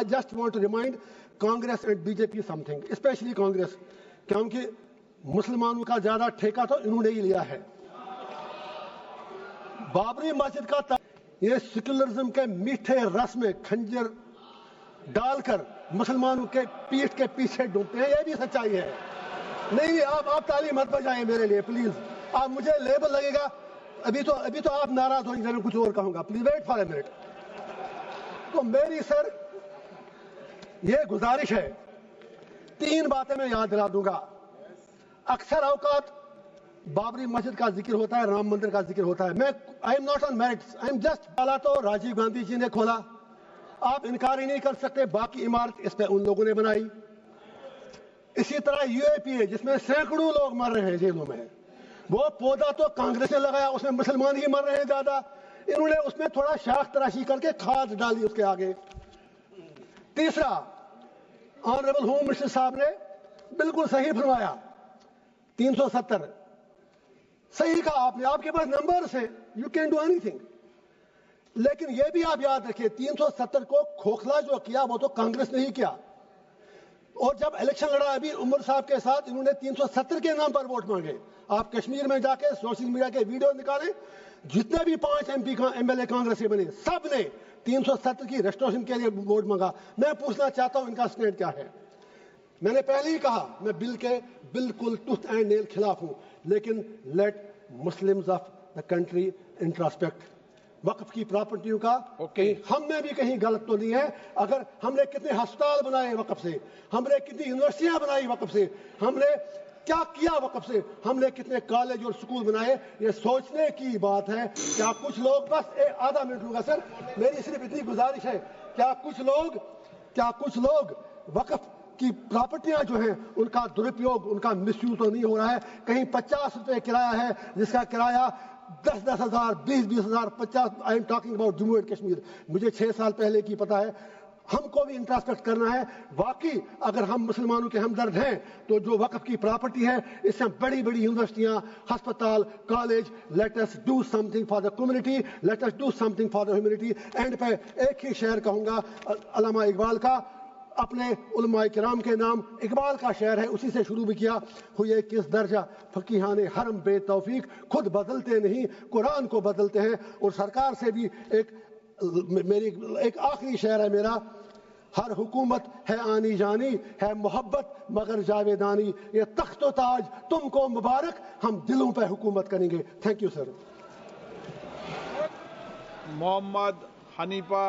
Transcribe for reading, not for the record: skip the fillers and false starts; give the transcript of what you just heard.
just want to remind Congress and BJP something, especially Congress, क्योंकि मुसलमानों का ज्यादा ठेका तो इन्होंने ही लिया है। बाबरी मस्जिद का ये सेक्युलरिज्म के मीठे रस में खंजर डालकर मुसलमानों के पीठ के पीछे डूबते हैं, ये भी सच्चाई है। नहीं, आप ताली मत बजाएं मेरे लिए प्लीज। आप मुझे लेबल लगेगा, अभी तो आप नाराज होंगे, मैं कुछ और कहूंगा। Please wait for a minute. तो मेरी सर ये गुजारिश है, 3 बातें मैं याद दिला दूंगा। अक्सर औकात बाबरी मस्जिद का जिक्र होता है, राम मंदिर का जिक्र होता है। मैं I am not on merits, I am just डाला तो राजीव गांधी जी ने खोला, आप इनकार ही नहीं कर सकते। बाकी इमारत इस पे उन लोगों ने बनाई। इसी तरह यूएपीए जिसमें सैकड़ों लोग मर रहे हैं जेलों में, वो पौधा तो कांग्रेस ने लगाया, उसमें मुसलमान ही मर रहे हैं ज्यादा। इन्होंने उसमें थोड़ा शाख तराशी करके खाद डाली उसके आगे। तीसरा, ऑनरेबल होम मिनिस्टर साहब ने बिल्कुल सही फरमाया, 370 सही कहा आपने, आपके पास नंबर्स है, यू कैन डू एनीथिंग। लेकिन यह भी आप याद रखिए, 370 को खोखला जो किया वो तो कांग्रेस ने ही किया। और जब इलेक्शन लड़ा अभी उमर साहब के साथ, इन्होंने 370 के नाम पर वोट मांगे। आप कश्मीर में जाके सोशल मीडिया के वीडियो निकालें, जितने भी 5 एमएलए कांग्रेस से बने, सब ने 370 की रेस्टोरेशन के लिए वोट मांगा। मैं पूछना चाहता हूं इनका स्टैंड क्या है। मैंने पहले ही कहा, मैं बिल के बिल्कुल टूथ एंड नेल खिलाफ हूं, लेकिन let Muslims of the country introspect. वक्फ की प्रॉपर्टियों का हम में भी कहीं गलत तो नहीं है। अगर हमने कितने अस्पताल बनाए वक्फ से, हमने कितनी यूनिवर्सिटियां बनाई वक्फ से, हमने क्या किया वक्फ से, हमने कितने कॉलेज और स्कूल बनाए, ये सोचने की बात है। क्या कुछ लोग, बस आधा मिनट लूंगा सर, मेरी सिर्फ इतनी गुजारिश है, क्या कुछ लोग वक्फ की प्रॉपर्टियां जो हैं उनका दुरुपयोग, उनका मिसयूज तो नहीं हो रहा है? कहीं 50 रुपए किराया है, जिसका किराया 10-10 हजार, 20-20 हजार, 50। I am talking about Jammu and Kashmir. मुझे 6 साल पहले की पता है। हमको भी इंट्रोस्पेक्ट करना है। वाकई अगर हम मुसलमानों के हमदर्द हैं तो जो वक्फ की प्रॉपर्टी है, इससे बड़ी बड़ी यूनिवर्सिटियां, अस्पताल, college, let us do something for the community, let us do something for the humanity. And पे एक ही शेर कहूंगा, अल्लामा इकबाल का, अपने उलमाए किराम के नाम इकबाल का शेर है, उसी से शुरू भी किया। हुए किस दर्जा फकीहाने हरम बेतौफीक, खुद बदलते नहीं कुरान को बदलते हैं। और सरकार से भी एक आखिरी शेर है मेरा, हर हुकूमत है आनी जानी, है मोहब्बत मगर जावेदानी, ये तख्त ताज तुमको मुबारक, हम दिलों पे हुकूमत करेंगे। Thank you sir. Mohammad Hanifa